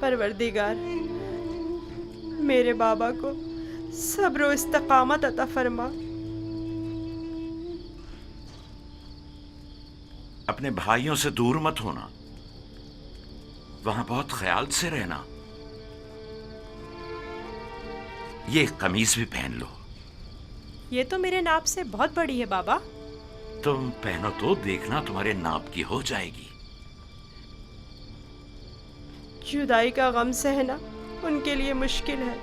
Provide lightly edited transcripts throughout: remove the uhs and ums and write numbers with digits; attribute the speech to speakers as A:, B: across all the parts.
A: پروردگار میرے بابا کو صبر و استقامت عطا فرما.
B: اپنے بھائیوں سے دور مت ہونا، وہاں بہت خیال سے رہنا. یہ قمیض بھی پہن لو.
A: یہ تو میرے ناپ سے بہت بڑی ہے بابا.
B: تم پہنو تو دیکھنا تمہارے ناپ کی ہو جائے گی.
A: جدائی کا غم سہنا ان کے لیے مشکل ہے.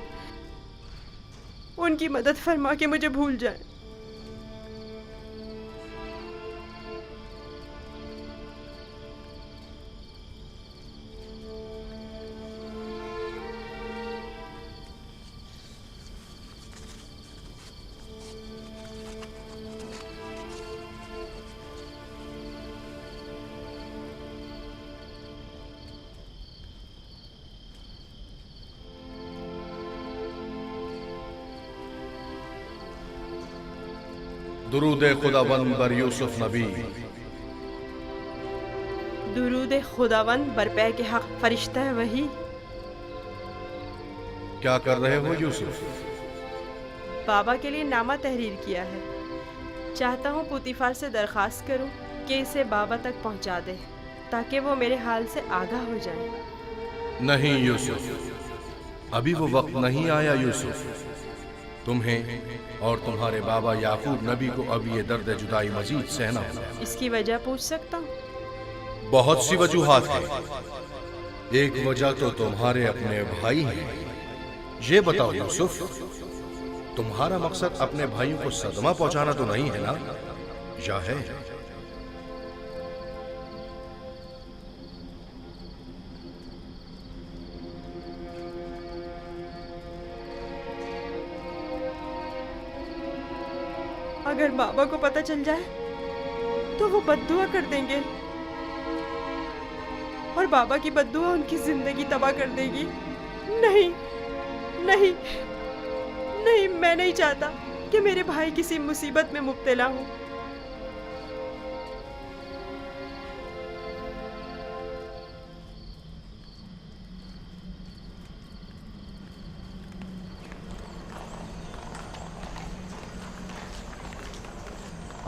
A: ان کی مدد فرما کے مجھے بھول جائیں.
C: درود خداوند بر یوسف نبی.
A: درود خداوند بر پیک حق فرشتہ وہی.
C: کیا کر رہے ہو یوسف؟
A: بابا کے لیے نامہ تحریر کیا ہے. چاہتا ہوں پوتیفار سے درخواست کروں کہ اسے بابا تک پہنچا دے تاکہ وہ میرے حال سے آگاہ ہو جائیں.
C: نہیں یوسف، ابھی وہ وقت نہیں آیا یوسف. تمہیں اور تمہارے بابا یعقوب نبی کو اب یہ درد جدائی مزید سہنا ہوگا.
A: اس کی وجہ پوچھ سکتا ہوں؟
C: بہت سی وجوہات ہیں. ایک وجہ تو تمہارے اپنے بھائی ہیں. یہ بتاؤ یوسف، تمہارا مقصد اپنے بھائیوں کو صدمہ پہنچانا تو نہیں ہے نا، یا ہے؟
A: اگر بابا کو پتہ چل جائے تو وہ بددعا کر دیں گے اور بابا کی بددعا ان کی زندگی تباہ کر دے گی. نہیں نہیں نہیں، میں نہیں چاہتا کہ میرے بھائی کسی مصیبت میں مبتلا ہوں.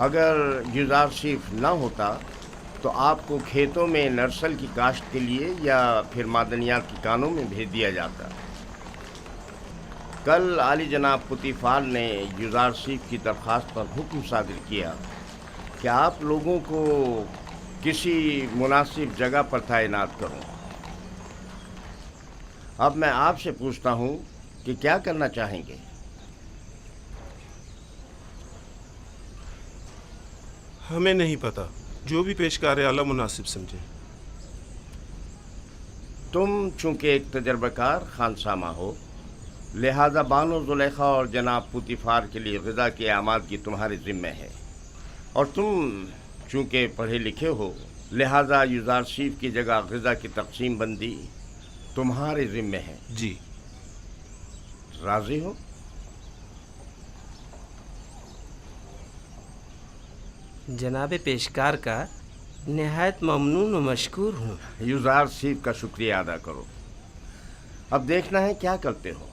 D: اگر یوزارشیف نہ ہوتا تو آپ کو کھیتوں میں نرسل کی کاشت کے لیے یا پھر معدنیات کی کانوں میں بھیج دیا جاتا. کل عالی جناب پوتیفار نے یوزارشیف کی درخواست پر حکم صادر کیا کہ آپ لوگوں کو کسی مناسب جگہ پر تعینات کروں. اب میں آپ سے پوچھتا ہوں کہ کیا کرنا چاہیں گے؟
E: ہمیں نہیں پتا، جو بھی پیشکار اعلیٰ مناسب سمجھے.
D: تم چونکہ ایک تجربہ کار خانسامہ ہو، لہذا بانو زلیخا اور جناب پوتیفار کے لیے غذا کی آمادگی تمہارے ذمہ ہے. اور تم چونکہ پڑھے لکھے ہو، لہذا یوزارشیف کی جگہ غذا کی تقسیم بندی تمہارے ذمہ ہے.
E: جی.
D: راضی ہو؟
F: جناب پیشکار کا نہایت ممنون و مشکور ہوں.
D: یوزارشیف کا شکریہ ادا کرو. اب دیکھنا ہے کیا کرتے ہو.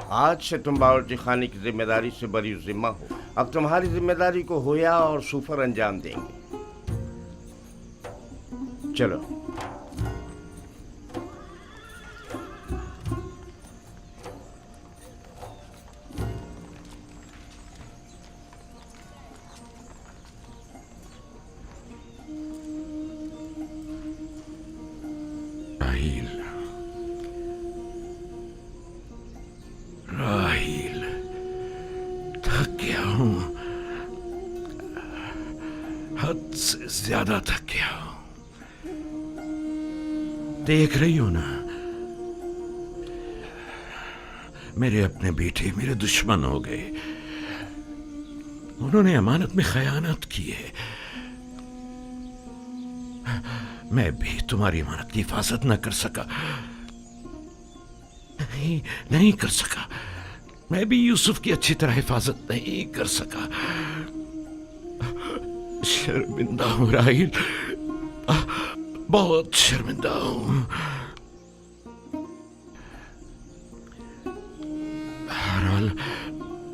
D: آج سے تم باورچی خانے کی ذمہ داری سے بری ذمہ ہو. اب تمہاری ذمہ داری کو ہویا اور سوفر انجام دیں گے. چلو.
B: راہیل، تھک گیا ہوں، حد سے زیادہ تھک گیا ہوں. دیکھ رہی ہو نا، मेरे अपने बेटे मेरे दुश्मन हो गए। उन्होंने अमानत में खयानत की है। मैं भी तुम्हारी अमानत की हिफाजत न कर सका, नहीं कर सका। मैं भी यूसुफ की अच्छी तरह हिफाजत नहीं कर सका। शर्मिंदा हूं राहिल, बहुत शर्मिंदा हूं। बहरहाल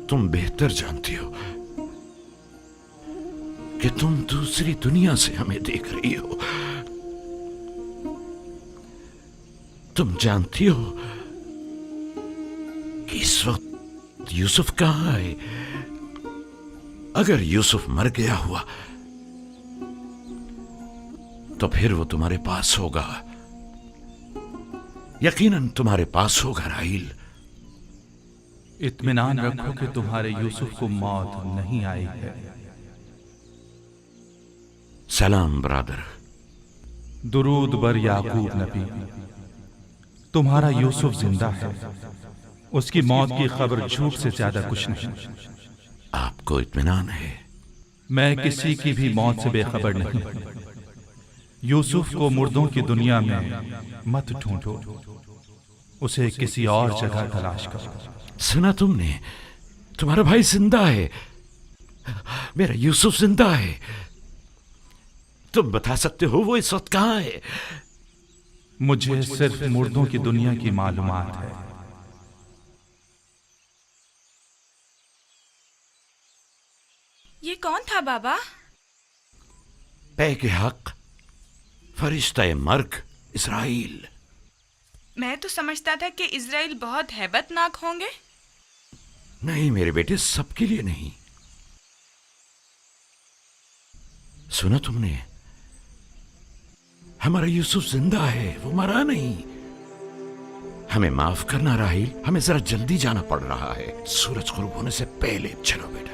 B: तुम बेहतर जानती हो कि तुम दूसरी दुनिया से हमें देख रही हो। तुम जानती हो कि इस वक्त यूसुफ कहां है। अगर यूसुफ मर गया हुआ तो फिर वो तुम्हारे पास होगा, यकीनन तुम्हारे पास होगा राहिल।
G: इत्मीनान रखो कि तुम्हारे यूसुफ को मौत नहीं आई है।
B: सलाम ब्रदर।
G: दुरूद बर याकूब नबी। तुम्हारा यूसुफ जिंदा है, उसकी मौत की खबर झूठ से ज्यादा कुछ नहीं।
B: आपको इत्मीनान है?
G: मैं किसी की भी मौत से बेखबर नहीं। यूसुफ को मुर्दों की दुनिया में मत ढूंढो, उसे किसी और जगह तलाश करो।
B: सुना तुमने? तुम्हारा भाई जिंदा है, मेरा यूसुफ जिंदा है। तुम बता सकते हो वो इस वक्त कहां है?
G: मुझे सिर्फ मुर्दों की दुनिया की मालूमात है।
H: ये कौन था बाबा?
B: पैके हक, फरिश्ता मर्ग इस्राइल।
H: मैं तो समझता था कि इजराइल बहुत हैबतनाक होंगे।
B: नहीं मेरे बेटे, सबके लिए नहीं। सुना तुमने? हमारा यूसुफ जिंदा है, वो मरा नहीं। हमें माफ करना राहिल, हमें जरा जल्दी जाना पड़ रहा है। सूरज गुरूब होने से पहले चलो बेटा।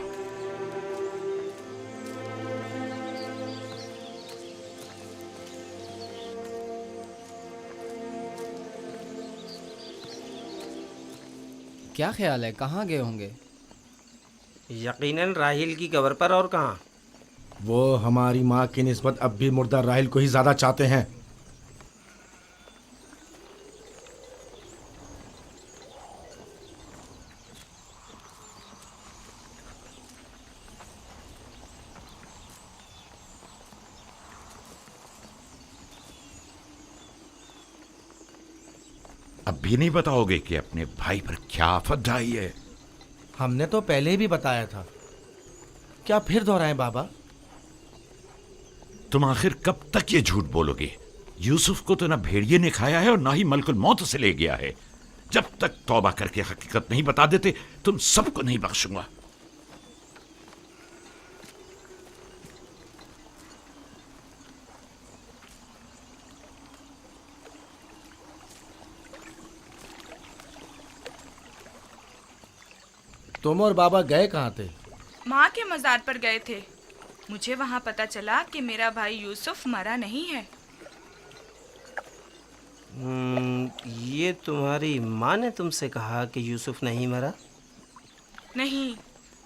I: क्या ख्याल है, कहाँ गए होंगे?
F: यकीनन राहिल की कब्र पर, और कहाँ।
C: वो हमारी माँ की निस्बत अब भी मुर्दा राहिल को ही ज्यादा चाहते हैं।
B: अब भी नहीं बताओगे कि अपने भाई पर क्या आफत ढाई है?
C: हमने तो पहले भी बताया था, क्या फिर दोहराएं बाबा?
B: तुम आखिर कब तक ये झूठ बोलोगे? यूसुफ को तो ना भेड़िए ने खाया है और ना ही मलकुल मौत से ले गया है। जब तक तौबा करके हकीकत नहीं बता देते तुम सबको नहीं बख्शूंगा।
C: तुम और बाबा गए कहाँ थे?
H: माँ के मज़ार पर गए थे। मुझे वहाँ पता चला कि मेरा भाई यूसुफ मरा नहीं है।
F: ये तुम्हारी माँ ने तुमसे कहा कि यूसुफ नहीं मरा?
H: नहीं,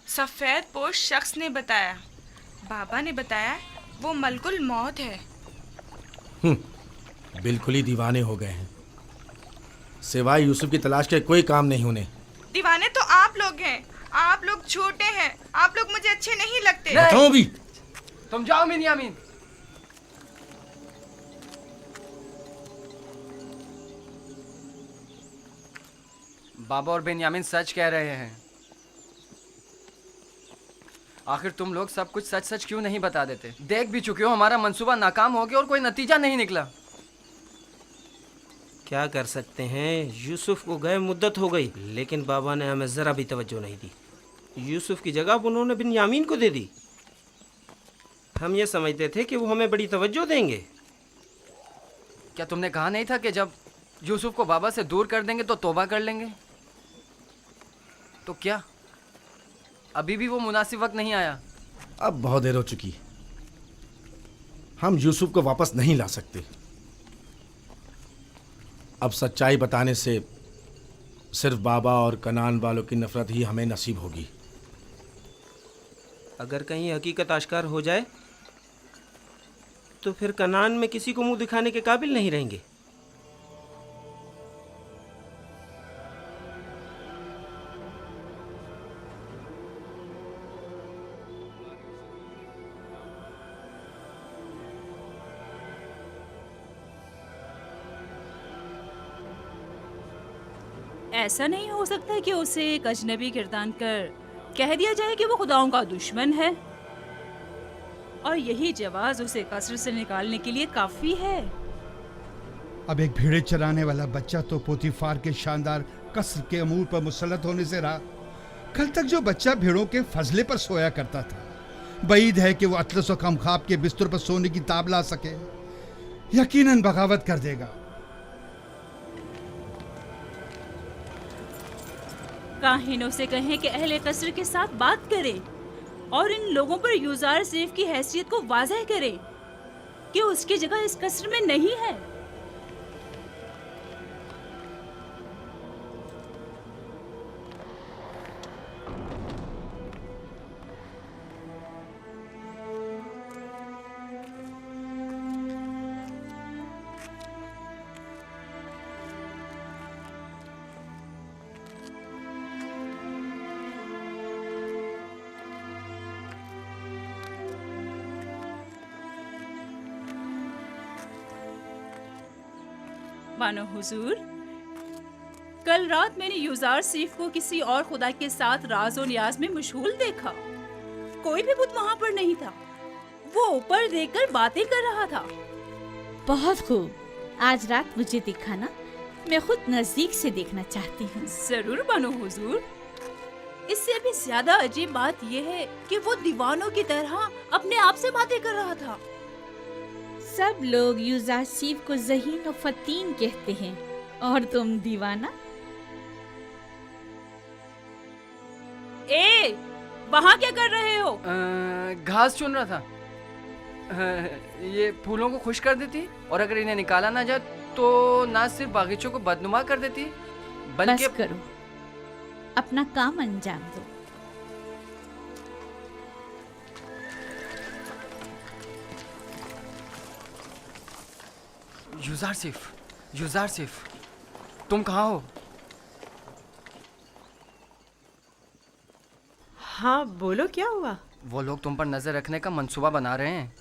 H: सफ़ेद पोश शख्स ने बताया। बाबा ने बताया वो मलकुल मौत है।
C: बिल्कुल ही दीवाने हो गए हैं। सिवाय यूसुफ की तलाश के कोई काम नहीं उन्हें।
H: दीवाने तो आप लोग हैं। आप लोग छोटे हैं। आप लोग मुझे अच्छे नहीं लगते।
C: बताओ भी।
I: तुम जाओ बिन्यामीन। बाबा और बिन्यामीन सच कह रहे हैं। आखिर तुम लोग सब कुछ सच सच क्यों नहीं बता देते? देख भी चुके हो हमारा मंसूबा नाकाम हो गया और कोई नतीजा नहीं निकला।
F: क्या कर सकते हैं, यूसुफ को गए मुद्दत हो गई, लेकिन बाबा ने हमें ज़रा भी तवज्जो नहीं दी। यूसुफ की जगह उन्होंने बिन्यामीन को दे दी। हम ये समझते थे कि वो हमें बड़ी तवज्जो देंगे।
I: क्या तुमने कहा नहीं था कि जब यूसुफ को बाबा से दूर कर देंगे तो तौबा कर लेंगे? तो क्या अभी भी वो मुनासिब वक्त नहीं आया?
C: अब बहुत देर हो चुकी। हम यूसुफ को वापस नहीं ला सकते। अब सच्चाई बताने से सिर्फ बाबा और कनान वालों की नफरत ही हमें नसीब होगी।
F: अगर कहीं हकीकत आश्कार हो जाए तो फिर कनान में किसी को मुंह दिखाने के काबिल नहीं रहेंगे।
J: ऐसा नहीं हो सकता कि उसे एक अजनबी गिरदान कर कह दिया जाए कि वो खुदाओं का दुश्मन है और यही जवाज उसे कसर से निकालने के लिए काफी है।
K: अब एक भेड़े चराने वाला बच्चा तो पोतीफार के शानदार कसर के अमूर पर मुसल्लत होने से रहा। कल तक जो बच्चा भेड़ों के फजले पर सोया करता था, बईद है कि वो अतलस और कमखाब के बिस्तर पर सोने की ताब ला सके। यकीनन बगावत कर देगा।
J: काहिनों से कहें कि अहले कसर के साथ बात करें और इन लोगों पर यूजार सेफ की हैसियत को वाज़ह करें कि उसकी जगह इस कसर में नहीं है। मानो हुजूर, कल रात मैंने यूजार सीफ को किसी और खुदा के साथ राज और नियाज में मशगूल देखा। कोई भी बुत वहाँ पर नहीं था। वो ऊपर देखकर बातें कर रहा था।
L: बहुत खूब, आज रात मुझे दिखाना, मैं खुद नजदीक से देखना चाहती हूँ।
J: जरूर बानो हुजूर। इससे भी ज्यादा अजीब बात यह है कि वो दीवानों की तरह अपने आप से बातें कर रहा था।
L: सब लोग यूजासीफ को ज़हीन और फतीन कहते हैं और तुम दीवाना।
J: ए, वहाँ क्या कर रहे हो?
I: घास चुन रहा था। ये फूलों को खुश कर देती और अगर इन्हें निकाला ना जाए तो ना सिर्फ बागीचों को बदनुमा कर देती बल्कि
L: बस करो, अपना काम अंजाम दो।
I: यूजार सिफ, तुम कहाँ हो?
A: हाँ बोलो, क्या हुआ?
I: वो लोग तुम पर नजर रखने का मंसूबा बना रहे हैं।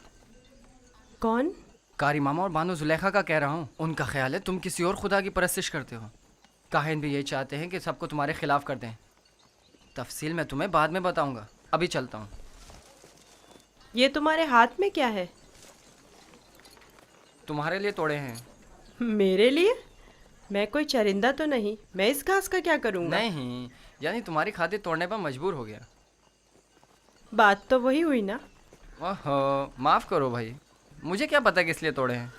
A: कौन?
I: कारी मामा और बानो जुलेखा का कह रहा हूँ। उनका ख्याल है तुम किसी और खुदा की परस्तिश करते हो। काहिन भी यही चाहते हैं कि सबको तुम्हारे खिलाफ कर दें। तफसील मैं तुम्हें बाद में बताऊंगा, अभी चलता हूँ।
A: ये तुम्हारे हाथ में क्या है?
I: तुम्हारे लिए तोड़े हैं।
A: मेरे लिए? मैं कोई चरिंदा तो नहीं, मैं इस घास का क्या करूँगा?
I: नहीं, यानी तुम्हारी खातिर तोड़ने पर मजबूर हो गया।
A: बात तो वही हुई ना।
I: ओहो, माफ करो भाई, मुझे क्या पता किस लिए तोड़े हैं।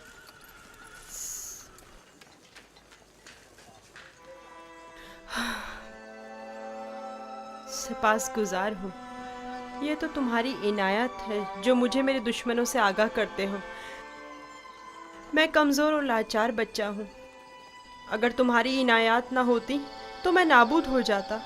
A: सपासगुजार हूँ। ये तो तुम्हारी इनायत है जो मुझे मेरे दुश्मनों से आगाह करते हो। मैं कमज़ोर और लाचार बच्चा हूँ। अगर तुम्हारी इनायत ना होती तो मैं नाबूद हो जाता।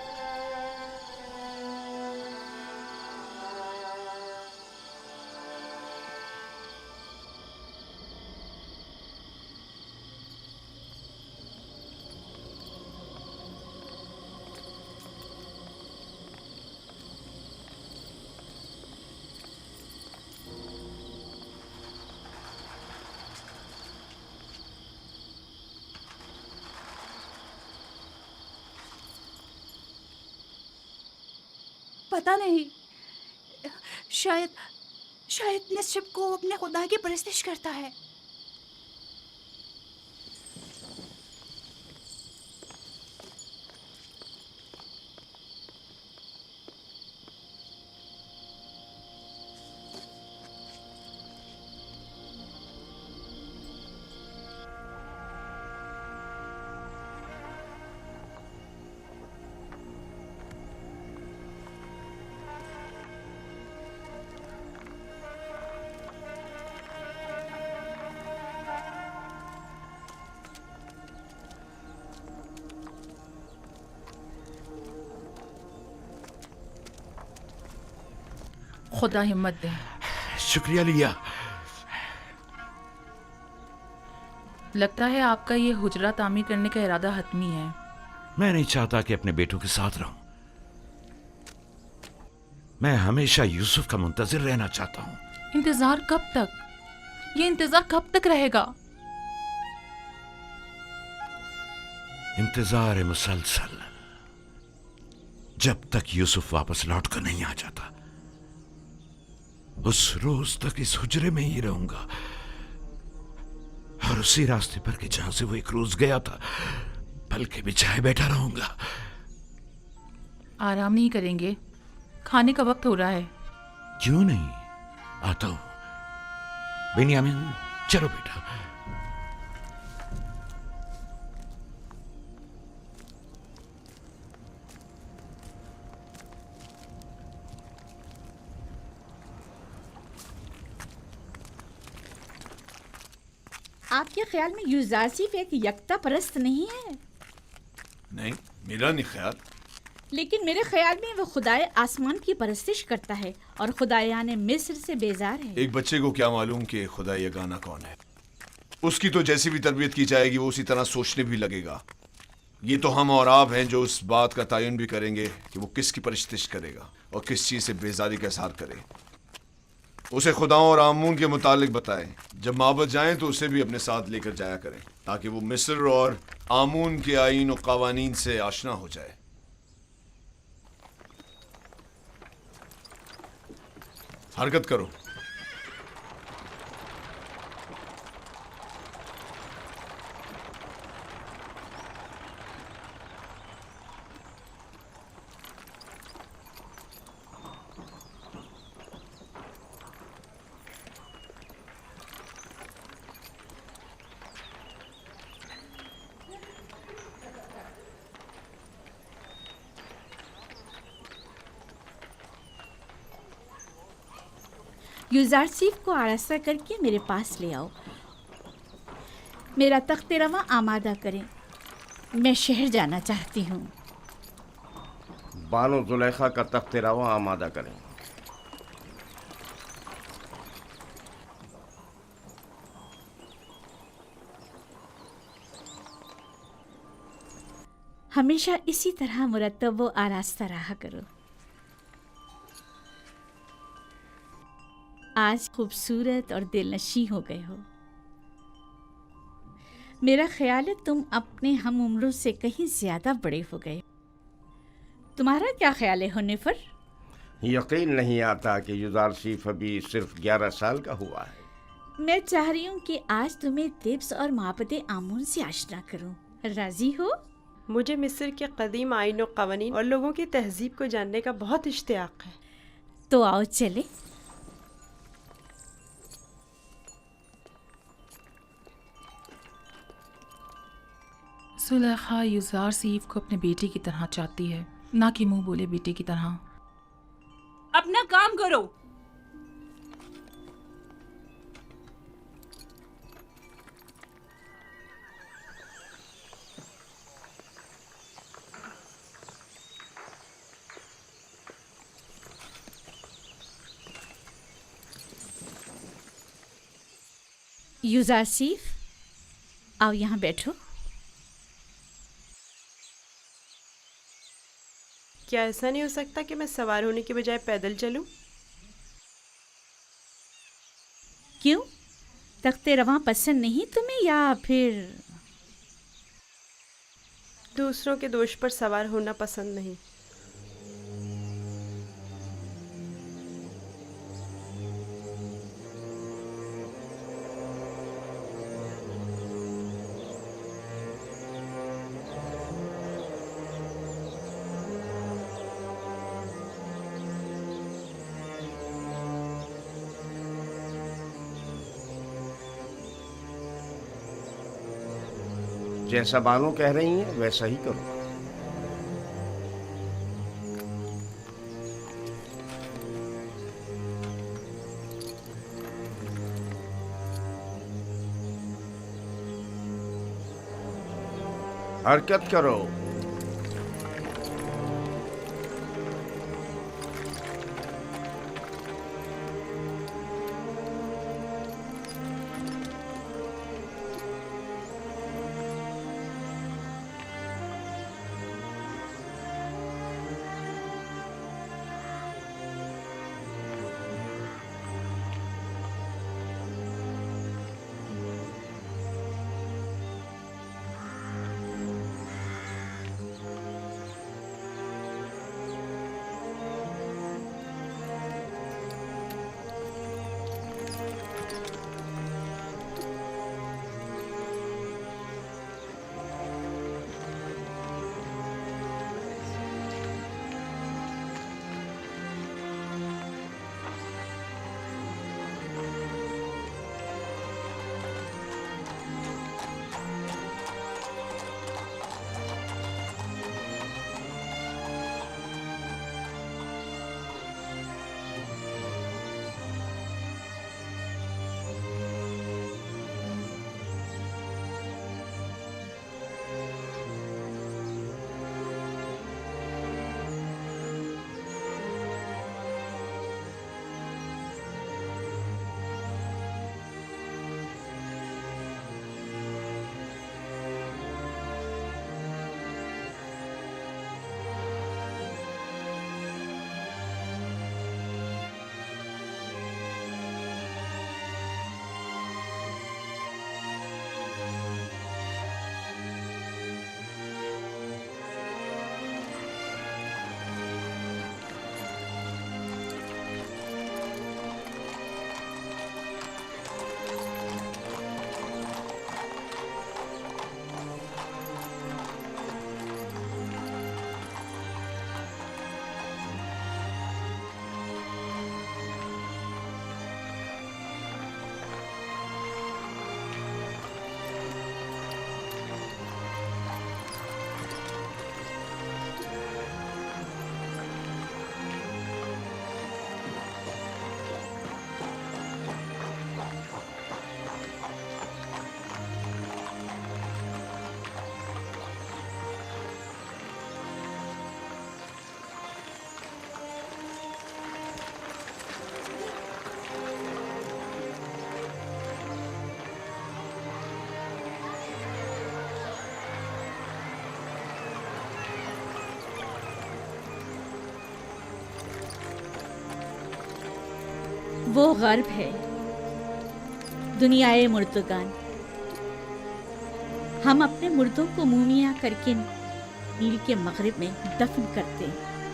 J: पता नहीं, शायद निश्चिप को अपने खुदा की परस्तिश करता है।
M: खुदा हिम्मत दे।
B: शुक्रिया लिया।
M: लगता है आपका ये हुजरा तामीर करने का इरादा हतमी है।
B: मैं नहीं चाहता कि अपने बेटों के साथ रहूं। मैं हमेशा यूसुफ का मुंतजिर रहना चाहता हूं।
M: इंतजार कब तक? ये इंतजार कब तक रहेगा?
B: इंतजार मुसलसल, जब तक यूसुफ वापस लौट कर नहीं आ जाता उस रोज तक इस हुजरे में ही रहूंगा, और उसी रास्ते पर कि जहां से वो एक रोज गया था पलके बिछाए बैठा रहूंगा।
M: आराम नहीं करेंगे? खाने का वक्त हो रहा है।
B: क्यों नहीं, आता हूं। बेनियामिन चलो बेटा।
L: आपके ख्याल में यूजासिफ एक यकता परस्त नहीं है?
C: नहीं, मेरा नहीं ख्याल।
L: लेकिन मेरे ख्याल में वो खुदाए आसमान की परस्तिश करता है और खुदायाने मिस्र से बेजार है।
C: एक बच्चे को क्या मालूम कि खुदा यगाना कौन है। उसकी तो जैसी भी तरबियत की जाएगी वो उसी तरह सोचने भी लगेगा। ये तो हम और आप हैं जो उस बात का तयन भी करेंगे कि वो किसकी परस्तिश करेगा और किस चीज़ से बेजारी का इज़हार करे। उसे खुदाओं और आमून के मुतालिक बताएं। जब माबद जाएं तो उसे भी अपने साथ लेकर जाया करें ताकि वो मिस्र और आमून के आईन और कवानीन से आशना हो जाए। हरकत करो।
L: यूजारसीफ को आरास्ता करके मेरे पास ले आओ। मेरा तख्त रवा आमादा करें। मैं शहर जाना चाहती हूँ।
D: बानो जुलेखा का तख्त रवा आमादा करें।
L: हमेशा इसी तरह मुरतब व आरास्ता रहा करो। आज खूबसूरत और दिलनशी हो गए हो। मेरा ख्याल है तुम अपने हम उम्रों से कहीं ज्यादा बड़े हो गए। तुम्हारा क्या ख्याल है हुनैफर?
D: यकीन नहीं आता कि यूजारसीफ अभी सिर्फ 11 साल का हुआ है।
L: मैं चाह रही हूँ कि आज तुम्हें तिब्स और माबद आमून से आशना करूँ। राजी हो?
A: मुझे मिस्र के कदीम आईन और कवानीन और लोगों की तहजीब को जानने का बहुत इश्तियाक है।
L: तो आओ चले।
M: सुलेखा यूजार सीफ को अपने बेटे की तरह चाहती है, ना कि मुंह बोले बेटे की तरह।
J: अपना काम करो।
L: यूजारसीफ, आओ यहाँ बैठो।
A: क्या ऐसा नहीं हो सकता कि मैं सवार होने के बजाय पैदल चलूं?
L: क्यों? तख्ते रवां पसंद नहीं तुम्हें या फिर
A: दूसरों के दोष पर सवार होना पसंद नहीं?
D: जैसा बानो कह रही हैं वैसा ही करो। हरकत करो।
L: وہ غرب ہے، دنیائے مردگان۔ ہم اپنے مردوں کو مومیاں کر کے نیل کے مغرب میں دفن کرتے ہیں۔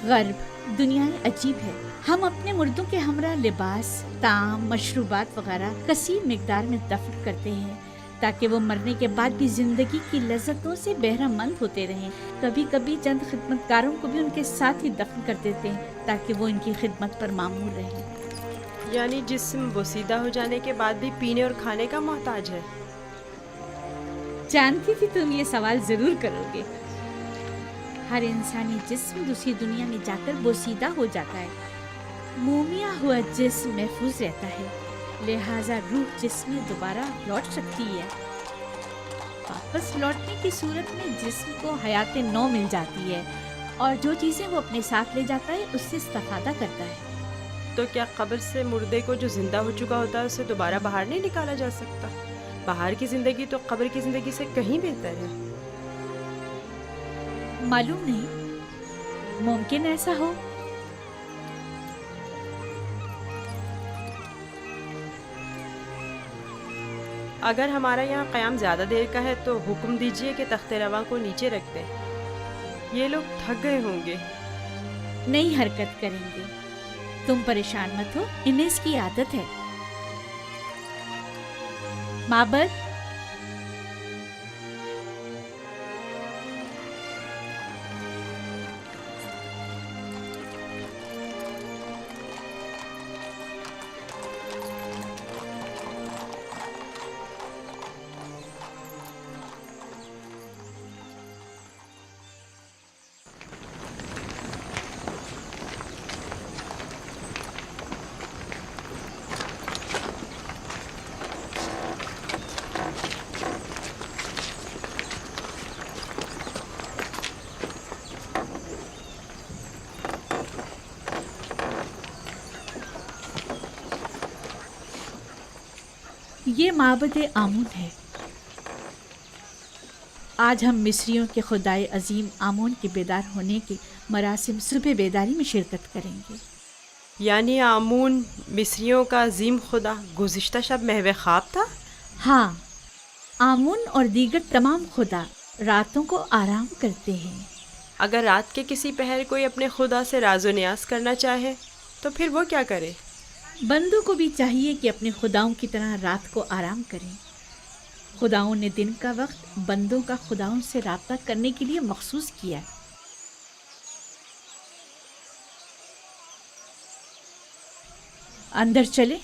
L: غرب دنیا عجیب ہے، ہم اپنے مردوں کے ہمراہ لباس، طعام، مشروبات وغیرہ کثیر مقدار میں دفن کرتے ہیں تاکہ وہ مرنے کے بعد بھی زندگی کی لذتوں سے بہرہ مند ہوتے رہیں۔ کبھی کبھی چند خدمت کاروں کو بھی ان کے ساتھ ہی دفن کر دیتے ہیں تاکہ وہ ان کی خدمت پر مامور رہیں۔
A: یعنی جسم بوسیدہ ہو جانے کے بعد بھی پینے اور کھانے کا محتاج ہے؟
L: جانتی تھی تم یہ سوال ضرور کرو گے۔ ہر انسانی جسم دوسری دنیا میں جا کر بوسیدہ ہو جاتا ہے، مومیا ہوا جسم محفوظ رہتا ہے، لہٰذا روح جسم میں دوبارہ لوٹ سکتی ہے۔ واپس لوٹنے کی صورت میں جسم کو حیات نو مل جاتی ہے اور جو چیزیں وہ اپنے ساتھ لے جاتا ہے اس سے استفادہ کرتا ہے۔
A: تو کیا قبر سے مردے کو جو زندہ ہو چکا ہوتا ہے اسے دوبارہ باہر نہیں نکالا جا سکتا؟ باہر کی زندگی تو قبر کی زندگی سے کہیں بہتر ہے۔
L: معلوم نہیں، ممکن ایسا ہو۔
A: اگر ہمارا یہاں قیام زیادہ دیر کا ہے تو حکم دیجئے کہ تخت رواں کو نیچے رکھ دیں، یہ لوگ تھک گئے ہوں گے۔
L: نہیں حرکت کریں گے، تم پریشان مت ہو، انہیں اس کی عادت ہے۔ معبد، یہ معبد آمون ہے۔ آج ہم مصریوں کے خدائے عظیم آمون کے بیدار ہونے کے مراسم صبح بیداری میں شرکت کریں گے۔
A: یعنی آمون مصریوں کا عظیم خدا گزشتہ شب محو خواب تھا؟
L: ہاں، آمون اور دیگر تمام خدا راتوں کو آرام کرتے ہیں۔
A: اگر رات کے کسی پہر کوئی اپنے خدا سے راز و نیاز کرنا چاہے تو پھر وہ کیا کرے؟
L: بندوں کو بھی چاہیے کہ اپنے خداؤں کی طرح رات کو آرام کریں۔ خداؤں نے دن کا وقت بندوں کا خداؤں سے رابطہ کرنے کے لیے مخصوص کیا۔ اندر چلے۔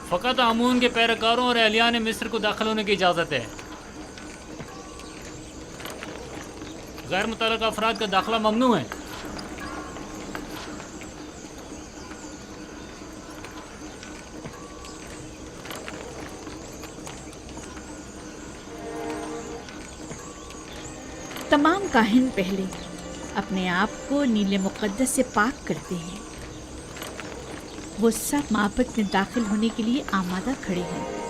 N: فقط آمون کے پیروکاروں اور اہلیان مصر کو داخل ہونے کی اجازت ہے، غیر متعلقہ افراد کا داخلہ ممنوع ہے۔
L: تمام کاہن پہلے اپنے آپ کو نیل مقدس سے پاک کرتے ہیں۔ وہ سب معبد میں داخل ہونے کے لیے آمادہ کھڑے ہیں۔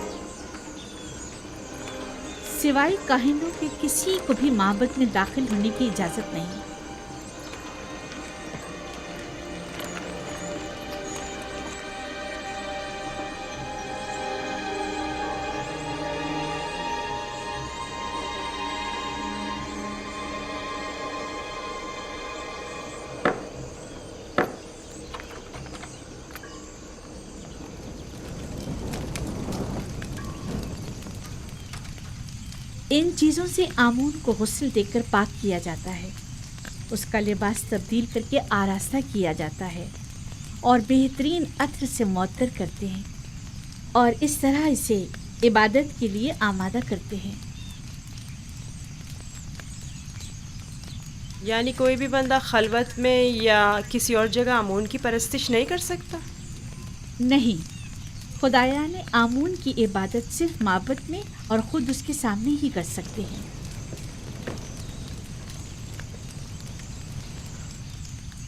L: سوائے کاہنوں کے کسی کو بھی معبد میں داخل ہونے کی اجازت نہیں۔ ان چیزوں سے آمون کو غسل دے کر پاک کیا جاتا ہے، اس کا لباس تبدیل کر کے آراستہ کیا جاتا ہے اور بہترین عطر سے معطر کرتے ہیں اور اس طرح اسے عبادت کے لیے آمادہ کرتے ہیں۔
A: یعنی کوئی بھی بندہ خلوت میں یا کسی اور جگہ آمون کی پرستش نہیں کر سکتا؟
L: نہیں، خدایا نے آمون کی عبادت صرف معبد میں اور خود اس کے سامنے ہی کر سکتے ہیں۔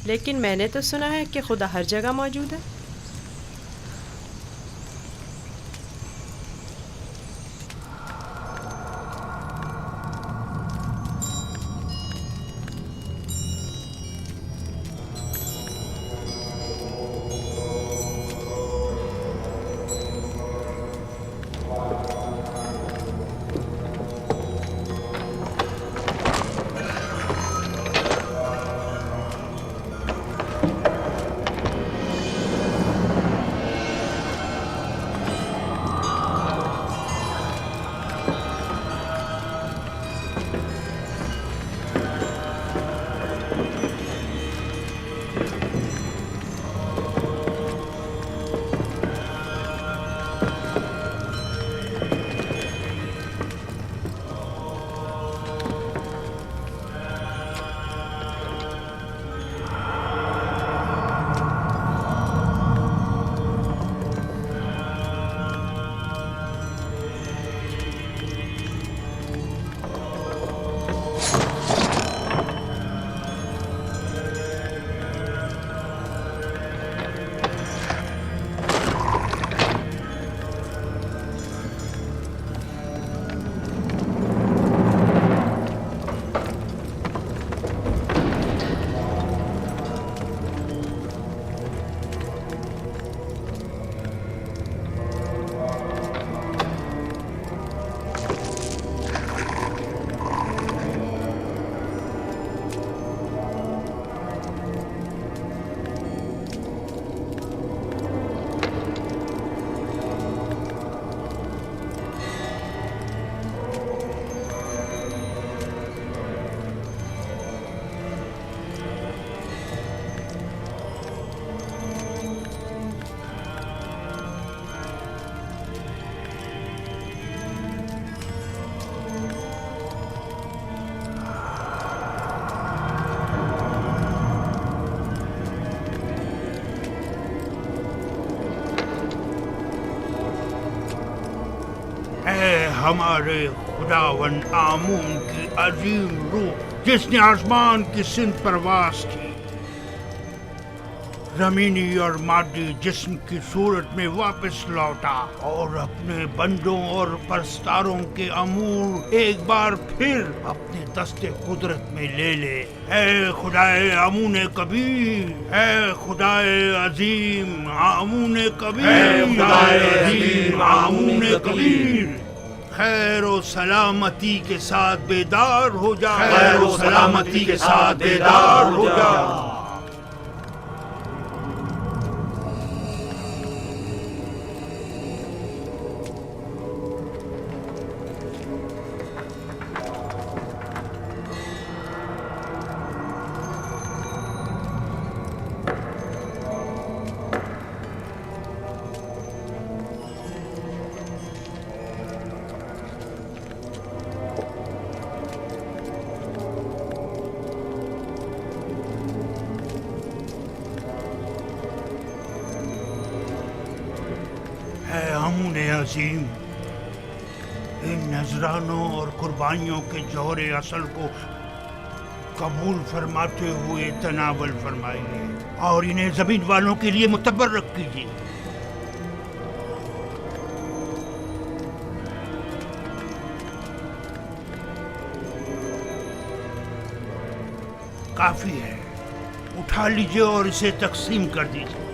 A: لیکن میں نے تو سنا ہے کہ خدا ہر جگہ موجود ہے۔
O: ہمارے خداون آمون کی عظیم روح جس نے آسمان کی سمت پرواز کی، زمینی اور مادی جسم کی صورت میں واپس لوٹا اور اپنے بندوں اور پرستاروں کے امور ایک بار پھر اپنے دست قدرت میں لے لے۔ اے خدائے آمون کبیر، اے خدائے عظیم آمون کبیر، اے خدائے عظیم آمون کبیر، خیر و سلامتی کے ساتھ بیدار ہو جا، خیر و سلامتی کے ساتھ بیدار ہو جا۔ عظیم، ان نذرانوں اور قربانیوں کے جوہر اصل کو قبول فرماتے ہوئے تناول فرمائیے اور انہیں زمین والوں کے لیے متبرک کیجیے۔ کافی ہے، اٹھا لیجیے اور اسے تقسیم کر دیجیے۔